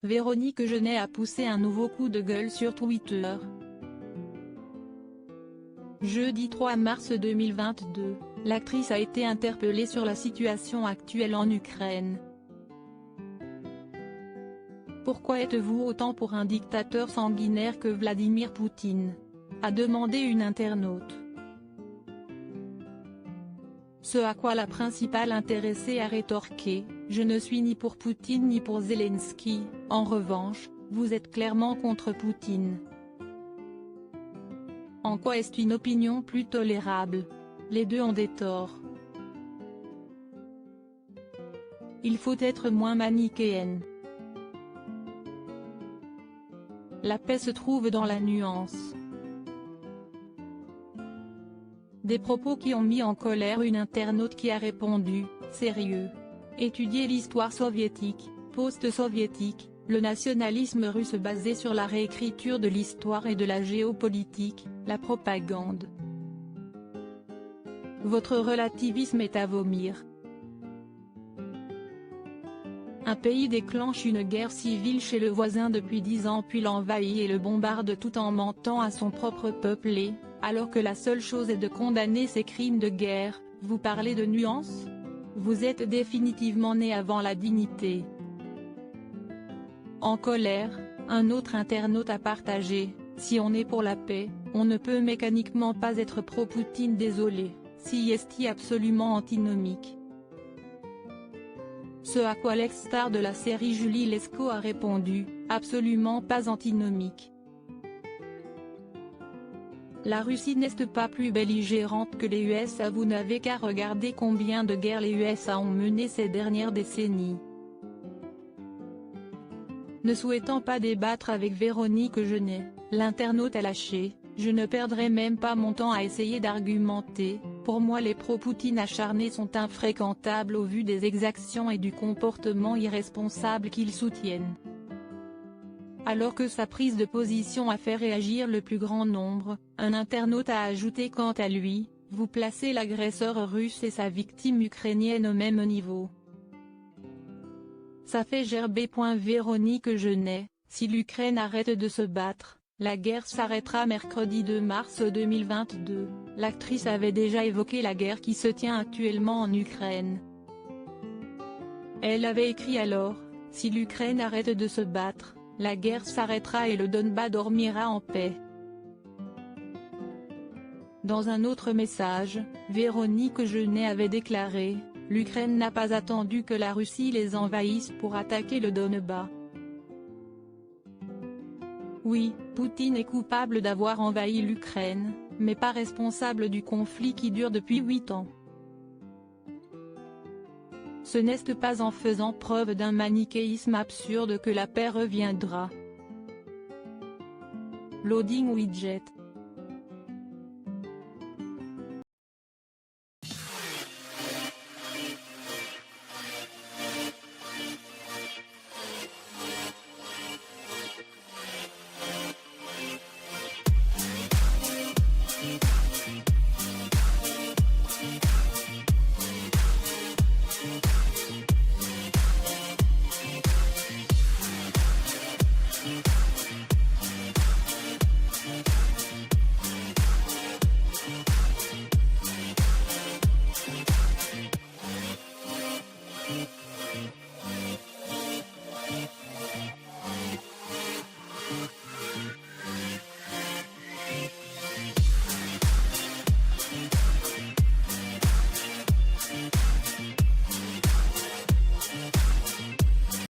Véronique Jeunet a poussé un nouveau coup de gueule sur Twitter. Jeudi 3 mars 2022, l'actrice a été interpellée sur la situation actuelle en Ukraine. Pourquoi êtes-vous autant pour un dictateur sanguinaire que Vladimir Poutine ? A demandé une internaute. Ce à quoi la principale intéressée a rétorqué: « Je ne suis ni pour Poutine ni pour Zelensky, en revanche, vous êtes clairement contre Poutine. En quoi est-ce une opinion plus tolérable ? Les deux ont des torts. Il faut être moins manichéenne. La paix se trouve dans la nuance. » Des propos qui ont mis en colère une internaute qui a répondu: « Sérieux ? Étudier l'histoire soviétique, post-soviétique, le nationalisme russe basé sur la réécriture de l'histoire et de la géopolitique, la propagande. Votre relativisme est à vomir. Un pays déclenche une guerre civile chez le voisin depuis 10 ans puis l'envahit et le bombarde tout en mentant à son propre peuple et, alors que la seule chose est de condamner ces crimes de guerre, vous parlez de nuances ? Vous êtes définitivement né avant la dignité. » En colère, un autre internaute a partagé: « Si on est pour la paix, on ne peut mécaniquement pas être pro-Poutine, désolé, si est absolument antinomique. » Ce à quoi l'ex-star de la série Julie Lescaut a répondu: « Absolument pas antinomique. La Russie n'est pas plus belligérante que les USA, vous n'avez qu'à regarder combien de guerres les USA ont menées ces dernières décennies. » Ne souhaitant pas débattre avec Véronique Jeunet, l'internaute a lâché: « Je ne perdrai même pas mon temps à essayer d'argumenter, pour moi les pro-Poutine acharnés sont infréquentables au vu des exactions et du comportement irresponsable qu'ils soutiennent. » Alors que sa prise de position a fait réagir le plus grand nombre, un internaute a ajouté quant à lui: « Vous placez l'agresseur russe et sa victime ukrainienne au même niveau. Ça fait gerber. » Véronique Jeunet: « Si l'Ukraine arrête de se battre, la guerre s'arrêtera. » Mercredi 2 mars 2022, l'actrice avait déjà évoqué la guerre qui se tient actuellement en Ukraine. Elle avait écrit alors: « Si l'Ukraine arrête de se battre, la guerre s'arrêtera et le Donbass dormira en paix. » Dans un autre message, Véronique Jeunet avait déclaré: « L'Ukraine n'a pas attendu que la Russie les envahisse pour attaquer le Donbass. Oui, Poutine est coupable d'avoir envahi l'Ukraine, mais pas responsable du conflit qui dure depuis 8 ans. Ce n'est pas en faisant preuve d'un manichéisme absurde que la paix reviendra. » Loading widget.